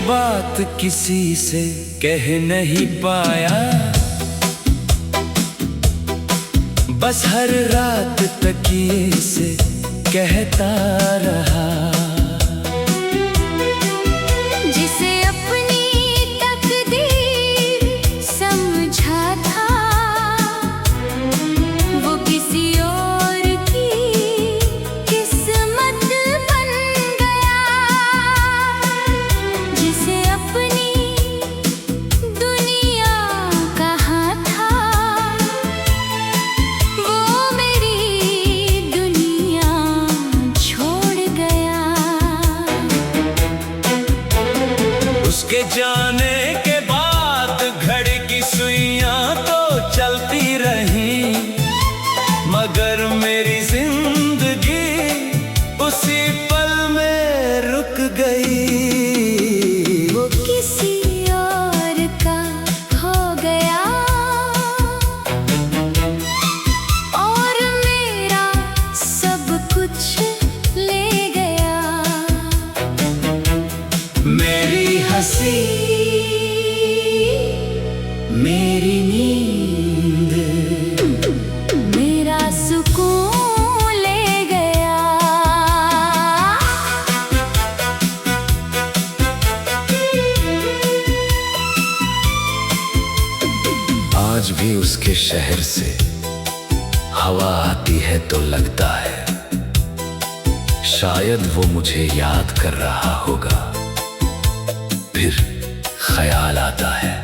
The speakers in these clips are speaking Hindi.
बात किसी से कह नहीं पाया, बस हर रात तकिए से कहता रहा। जिसे अपनी तकदीर समझा था, वो किसी और की किस्मत बन गया। जिसे अपनी दुनिया कहा था, वो मेरी दुनिया छोड़ गया। उसके जाने के बाद घड़ी की सुइयां तो चलती रही, मगर मेरी जिंदगी उसी पल में रुक गई। वो किसी और का हो गया और मेरा सब कुछ ले गया। मेरी हंसी, मेरी नींद, मेरा सुकून ले गया। आज भी उसके शहर से हवा आती है तो लगता है शायद वो मुझे याद कर रहा होगा। फिर ख्याल आता है,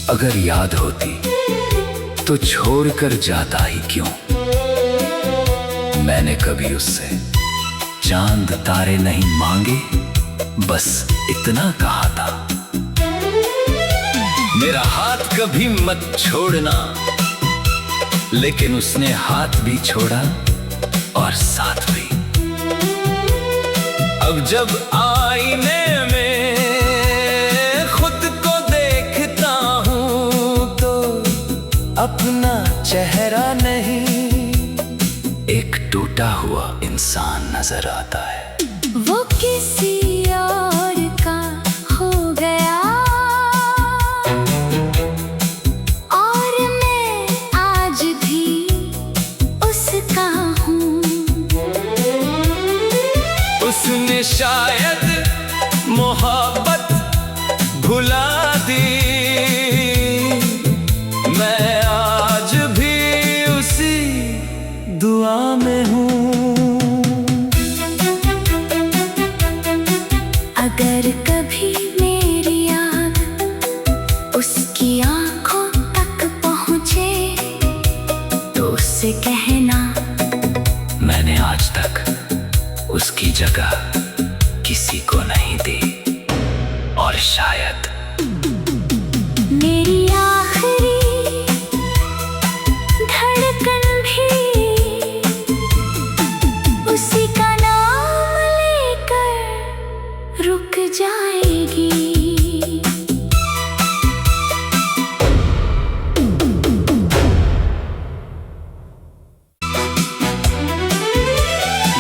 अगर याद होती तो छोड़कर जाता ही क्यों। मैंने कभी उससे चांद तारे नहीं मांगे, बस इतना कहा था, मेरा हाथ कभी मत छोड़ना। लेकिन उसने हाथ भी छोड़ा और साथ भी। अब जब आईने में खुद को देखता हूं तो अपना चेहरा नहीं, एक टूटा हुआ इंसान नजर आता है। वो किसी और का हो गया और मैं आज भी उसका हूँ। उसने शायद मोहब्बत भुला दी, मैं आज भी उसी दुआ में हूँ। अगर कभी मेरी याद उसकी आंखों तक पहुँचे तो उससे कहना, मैंने आज तक उसकी जगह किसी को नहीं दी, और शायद मेरी आखिरी धड़कन भी उसी का नाम लेकर रुक जाएगी।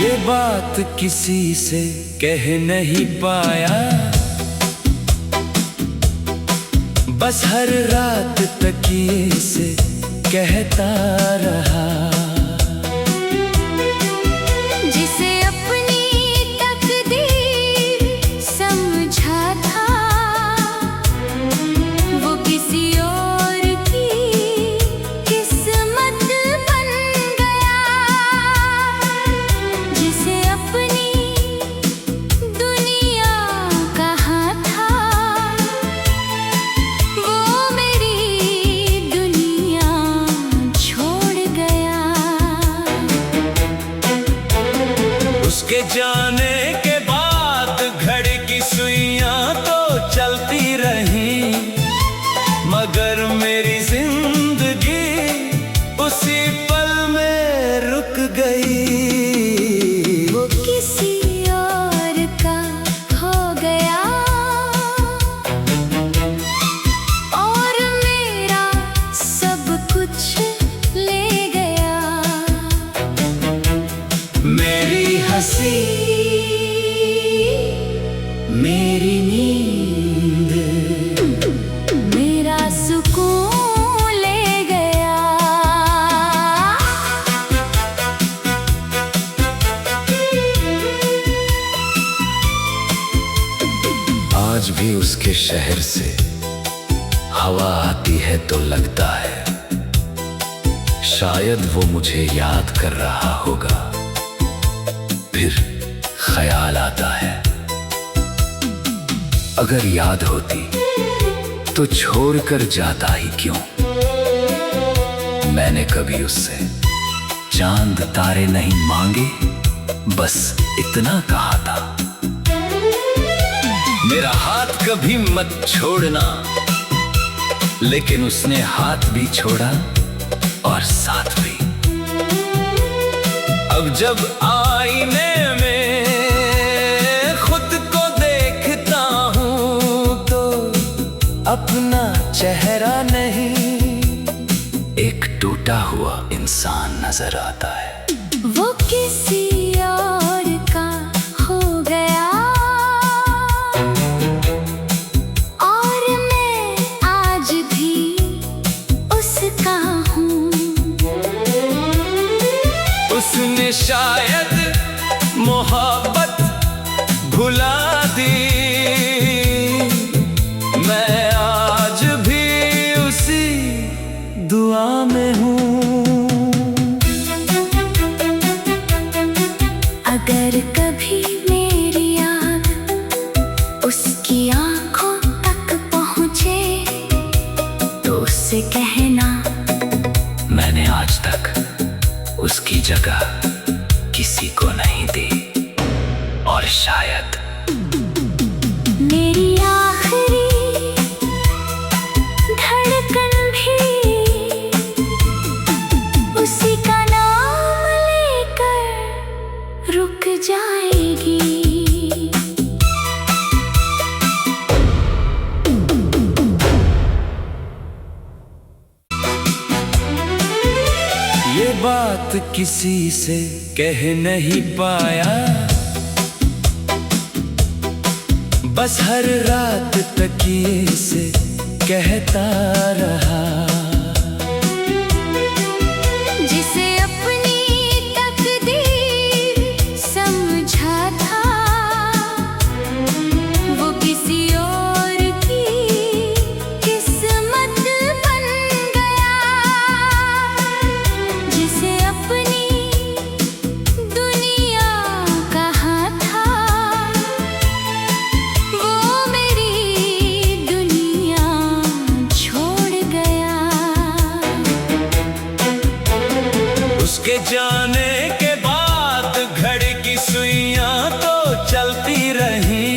ये बात किसी से कह नहीं पाया, बस हर रात तकिए से कहता रहा। जिसे अपनी तकदीर समझा था, वो किसी और की किस्मत बन गया। जिसे अपनी दुनिया कहा था, वो मेरी दुनिया छोड़ गया। उसके जाने के बाद घड़ी की सुइयां तो चलती रही, मगर मेरी जिंदगी उसी पल में रुक गई। वो किसी और का हो गया और मेरा सब कुछ ले गया। मेरी हंसी, मेरी नींद मेरा सुकून ले गया। आज भी उसके शहर से हवा आती है तो लगता है शायद वो मुझे याद कर रहा होगा। फिर ख्याल आता है अगर याद होती तो छोड़कर जाता ही क्यों। मैंने कभी उससे चांद तारे नहीं मांगे, बस इतना कहा था मेरा हाथ कभी मत छोड़ना। लेकिन उसने हाथ भी छोड़ा और साथ भी। अब जब आईने में खुद को देखता हूं तो अपना चेहरा नहीं, एक टूटा हुआ इंसान नजर आता है। वो किसी और का हो गया और मैं आज भी उसका हूँ। उसने शायद मोहब्बत भुला दी, मैं आज भी उसी दुआ में हूँ। अगर कभी मेरी याद उसकी आंखों तक पहुँचे तो उससे कहना मैंने आज तक उसकी जगह किसी को नहीं दी और शायद मेरी आखिरी धड़कन भी उसी का नाम लेकर रुक जाएगी। ये बात किसी से कह नहीं पाया, बस हर रात तकिए से कहता रहा। जिसे अपनी तकदीर समझा था वो किसी और की किस्मत बन गया। जिसे अपनी दुनिया कहा था वो मेरी दुनिया छोड़ गया। उसके जाने के बाद घड़ी की सुइयां तो चलती रही,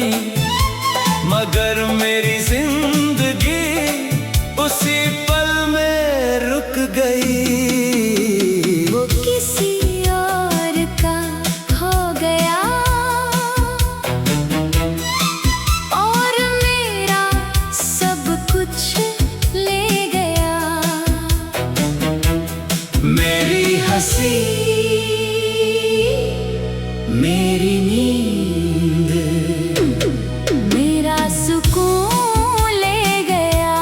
मगर मेरी जिंदगी उसी पल में रुक गई। वो किसी और का हो गया और मेरा सब कुछ ले गया। मेरी हंसी मेरी नींद मेरा सुकून ले गया।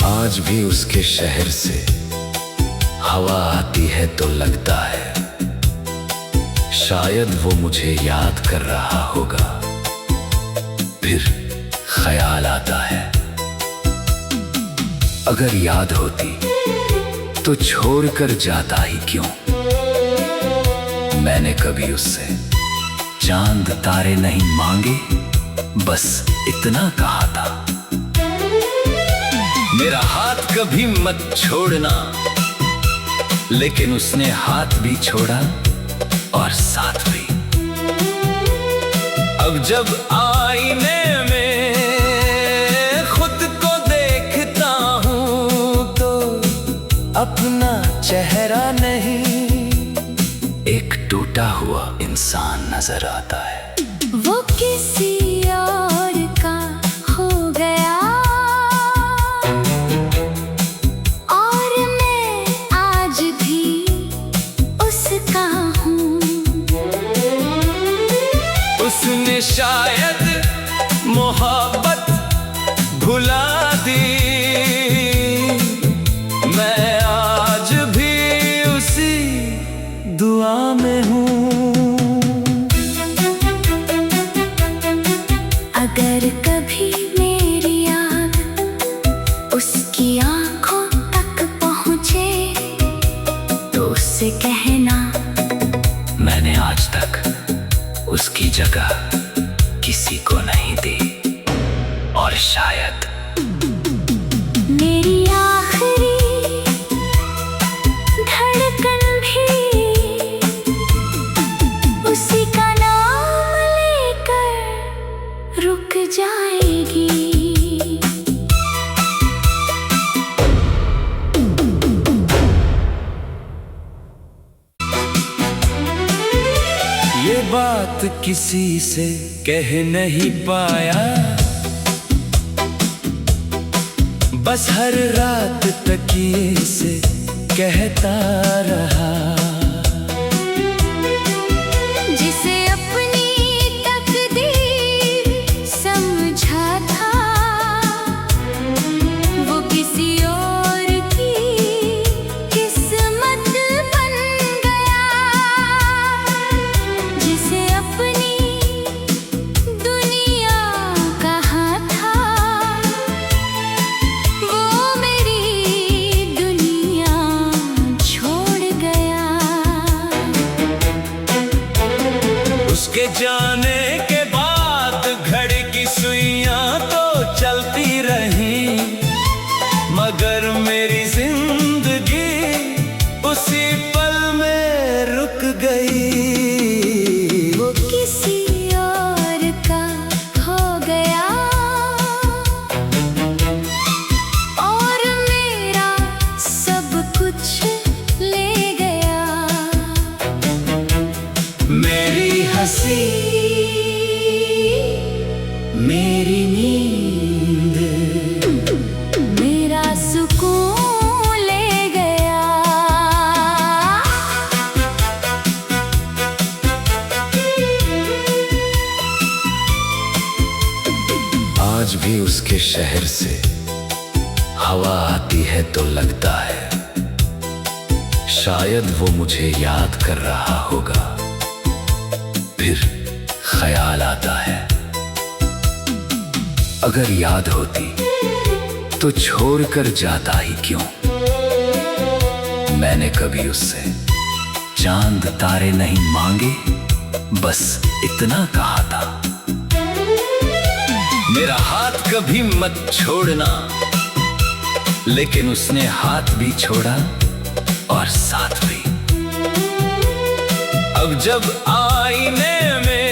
आज भी उसके शहर से हवा आती है तो लगता है शायद वो मुझे याद कर रहा होगा। फिर ख्याल आता है अगर याद होती तो छोड़कर जाता ही क्यों। मैंने कभी उससे चांद तारे नहीं मांगे, बस इतना कहा था मेरा हाथ कभी मत छोड़ना। लेकिन उसने हाथ भी छोड़ा और साथ भी। अब जब आईने में खुद को देखता हूं तो अपना चेहरा नहीं, एक टूटा हुआ इंसान नजर आता है। वो किसी और का हो गया और मैं उसकी आंखों तक पहुँचे तो उससे कहना, मैंने आज तक उसकी जगह किसी को नहीं दी, और शायद मेरी आखिरी धड़कन भी उसी का नाम लेकर रुक जाएगी। ये बात किसी से कह नहीं पाया, बस हर रात तकिए से कहता रहा। जिसे अपनी तकदीर समझा था, वो किसी और की किस्मत बन गया। जिसे अपनी दुनिया कहा था, वो मेरी दुनिया छोड़ गया। उसके जाने के बाद घड़ी की सुइयां तो चलती रही, मगर मेरी जिंदगी उसी पल में रुक गई। वो किसी और का हो गया और मेरा सब कुछ ले गया। मेरी हंसी, मेरी नींद, मेरा सुकून ले गया। आज भी उसके शहर से हवा आती है तो लगता है शायद वो मुझे याद कर रहा होगा। फिर ख्याल आता है, अगर याद होती तो छोड़कर जाता ही क्यों। मैंने कभी उससे चांद तारे नहीं मांगे, बस इतना कहा था, मेरा हाथ कभी मत छोड़ना। लेकिन उसने हाथ भी छोड़ा और साथ भी। अब जब आईने में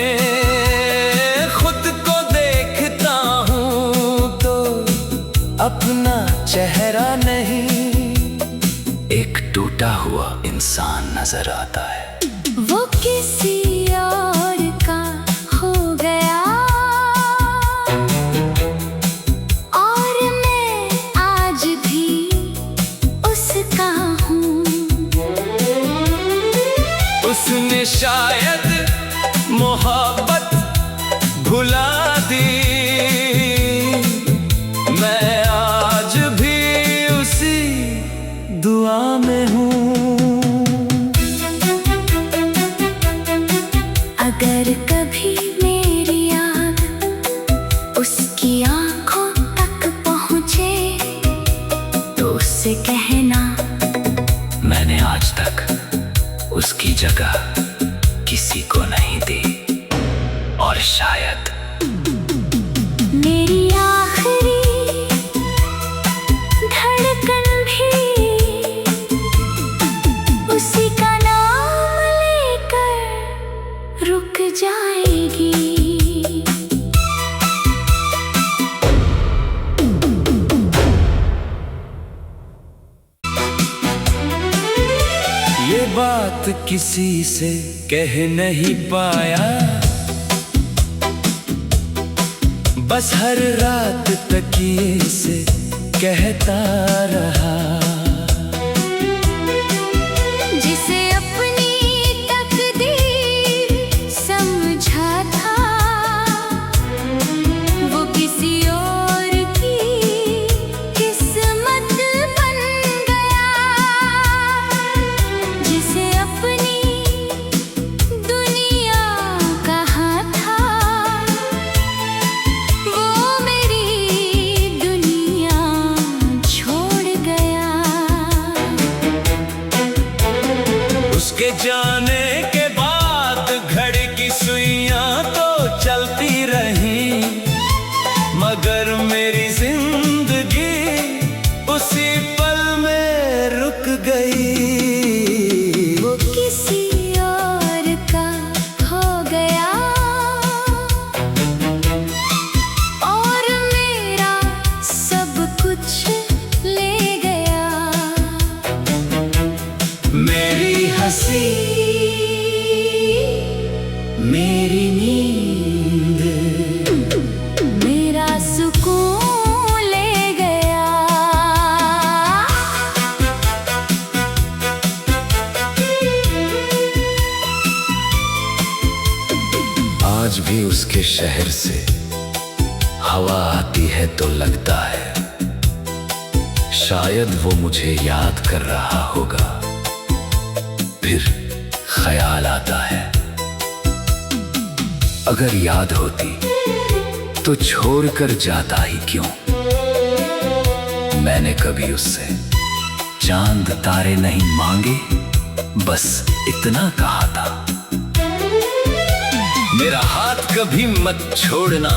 खुद को देखता हूं तो अपना चेहरा नहीं, एक टूटा हुआ इंसान नजर आता है। वो किसी और का हो गया और मैं आज भी उसका हूँ। उसने शायद मोहब्बत भुला दी, मैं आज भी उसी दुआ में हूँ। अगर कभी मेरी याद उसकी आंखों तक पहुँचे तो उससे कहना, मैंने आज तक उसकी जगह किसी को नहीं दी, और शायद मेरी आखिरी धड़कन भी उसी का नाम लेकर रुक जाएगी। ये बात किसी से कह नहीं पाया, बस हर रात तकिए से कहता रहा। जिसे अपनी तकदीर समझा था, वो किसी और की किस्मत बन गया। जिसे अपनी दुनिया कहा था, वो मेरी दुनिया जाने के बाद घड़ी की सुइयां तो चलती रही, मगर मेरी जिंदगी उसी पल में रुक गई। वो किसी और का हो गया और मेरा सब कुछ ले गया। मेरी हंसी, मेरी नींद, मेरा सुकून ले गया। आज भी उसके शहर से हवा आती है तो लगता है शायद वो मुझे याद कर रहा होगा। फिर ख्याल आता है अगर याद होती तो छोड़ कर जाता ही क्यों। मैंने कभी उससे चांद तारे नहीं मांगे, बस इतना कहा था, मेरा हाथ कभी मत छोड़ना।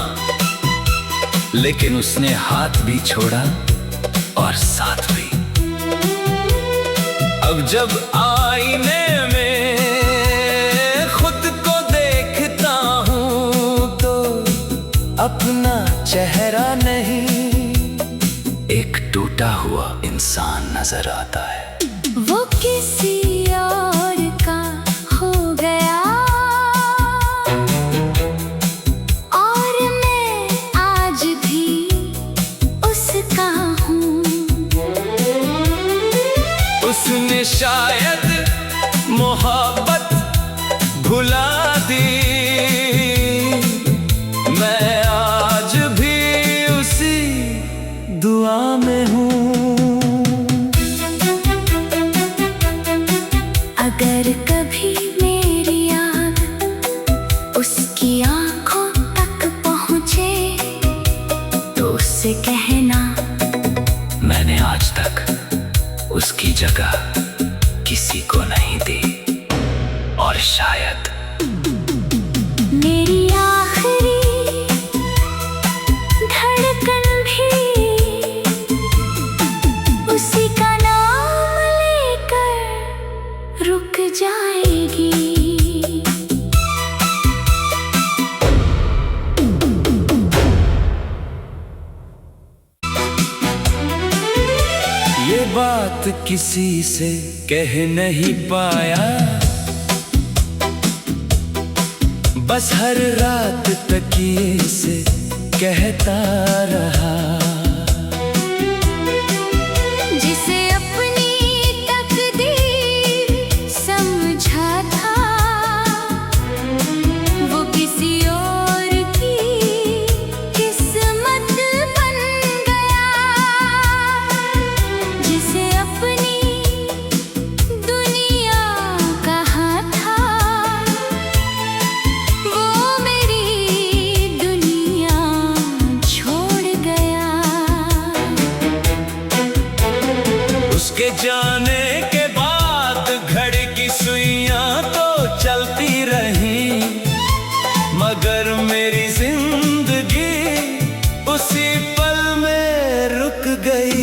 लेकिन उसने हाथ भी छोड़ा और साथ भी। अब जब आईने में खुद को देखता हूं तो अपना चेहरा नहीं, एक टूटा हुआ इंसान नजर आता है। वो किसी और का हो गया और मैं आज भी उसका हूँ। उसने शायद मोहब्बत भुला दी, मैं आज भी उसी दुआ में हूँ। अगर कभी मेरी याद उसकी आंखों तक पहुँचे तो उससे कहना मैंने आज तक उसकी जगह किसी को नहीं दी, और शायद मेरी आखिरी धड़कन भी उसी का नाम लेकर रुक जाएगी। ये बात किसी से कह नहीं पाया, बस हर रात तकिए से कहता रहा। जिसे अपनी तकदीर समझा था वो किसी और की किस्मत बन गया। जिसे अपनी दुनिया कहा था वो मेरी दुनिया छोड़ गया। उसके जाने के बाद घड़ी की सुइयां तो चलती रही, मगर मेरी जिंदगी उसी पल में रुक गई।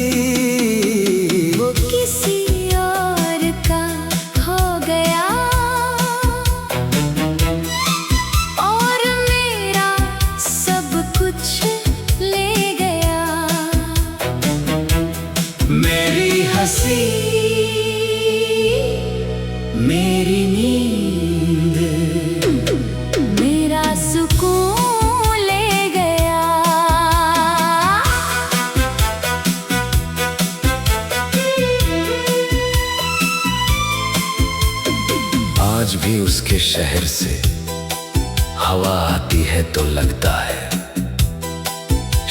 वो किसी और का हो गया और मेरा सब कुछ ले गया। मेरी हंसी, मेरी नींद, मेरा सुकून ले गया। आज भी उसके शहर से हवा आती है तो लगता है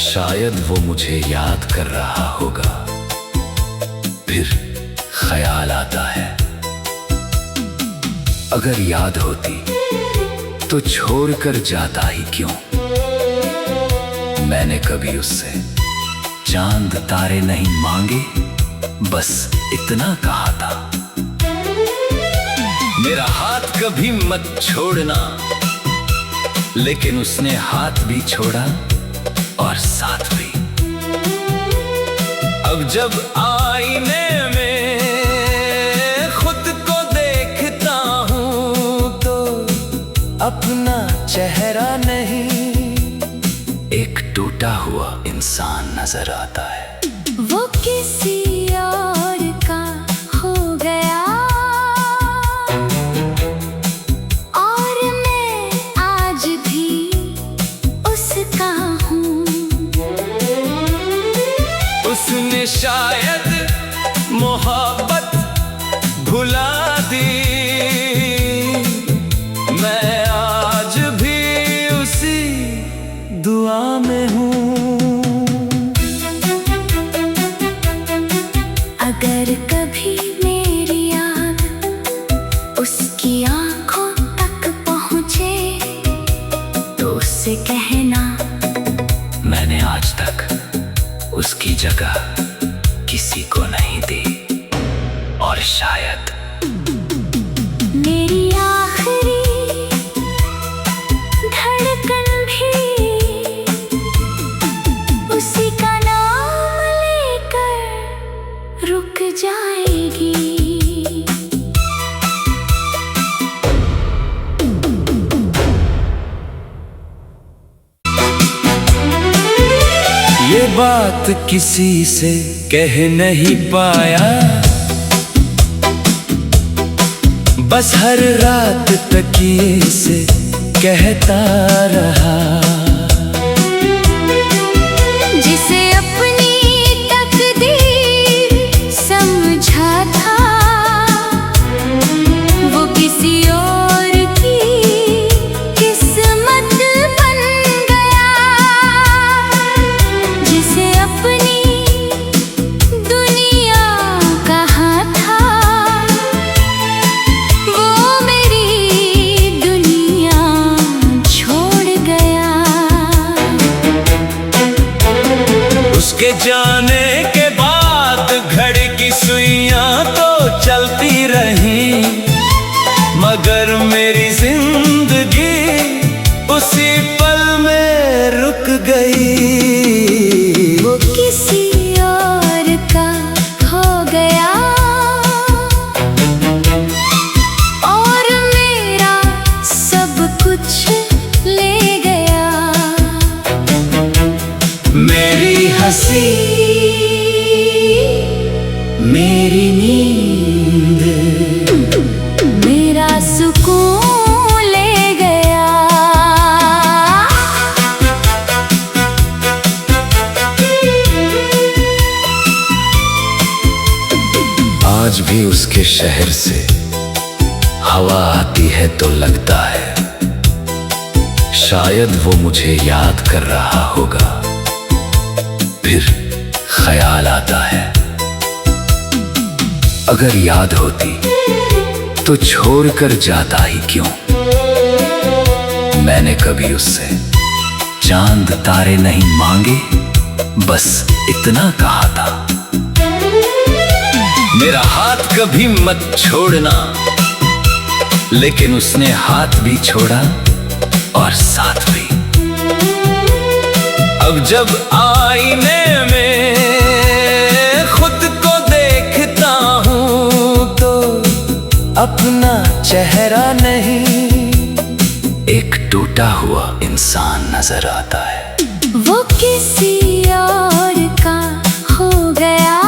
शायद वो मुझे याद कर रहा होगा। फिर ख्याल आता है अगर याद होती तो छोड़ कर जाता ही क्यों। मैंने कभी उससे चांद तारे नहीं मांगे, बस इतना कहा था, मेरा हाथ कभी मत छोड़ना, लेकिन उसने हाथ भी छोड़ा और साथ भी। अब जब आईने में खुद को देखता हूं तो अपना चेहरा नहीं, एक टूटा हुआ इंसान नजर आता है। वो किसी और का हो गया और मैं आज भी उसका हूँ। उसने शायद मोहब्बत भुला दी, मैं आज भी उसी दुआ में हूँ। अगर कभी मेरी याद उसकी आंखों तक पहुँचे तो उससे कहना, मैंने आज तक उसकी जगह किसी को नहीं दी, और शायद मेरी आखिरी धड़कन भी उसी का नाम लेकर रुक जाएगी। ये बात किसी से कह नहीं पाया, बस हर रात तकिए से कहता रहा। जिसे अपनी तकदीर समझा था वो किसी और की किस्मत बन गया। जिसे अपनी दुनिया कहा था वो मेरी दुनिया छोड़ गया। उसके जाने के बाद घड़ी की सुइयां तो चलती रही, मगर मेरी जिंदगी उसी पल में रुक गई। वो किसी और का हो गया और मेरा सब कुछ ले गया। मेरी हंसी, मेरी नींद, मेरा सुकून ले गया। आज भी उसके शहर से हवा आती है तो लगता है शायद वो मुझे याद कर रहा होगा। फिर ख्याल आता है, अगर याद होती तो छोड़कर जाता ही क्यों। मैंने कभी उससे चांद तारे नहीं मांगे, बस इतना कहा था, मेरा हाथ कभी मत छोड़ना, लेकिन उसने हाथ भी छोड़ा और साथ भी। अब जब आईने में खुद को देखता हूं तो अपना चेहरा नहीं, एक टूटा हुआ इंसान नजर आता है। वो किसी और का हो गया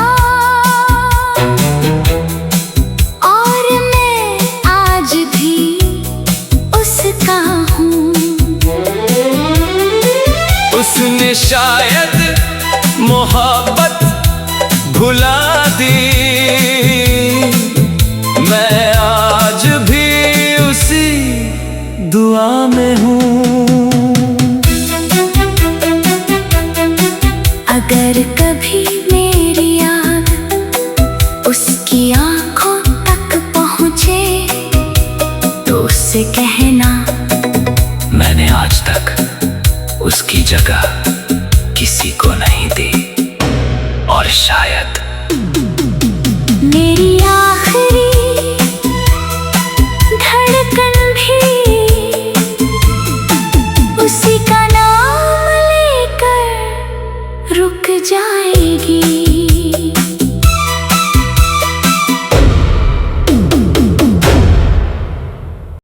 और मैं आज भी उसका हूँ। उसने शायद मोहब्बत भुला दी, मैं आज भी उसी दुआ में हूँ। अगर कभी मेरी याद उसकी आंखों तक पहुँचे तो उससे कहना, मैंने आज तक उसकी जगह किसी को नहीं दी, और शायद मेरी आखिरी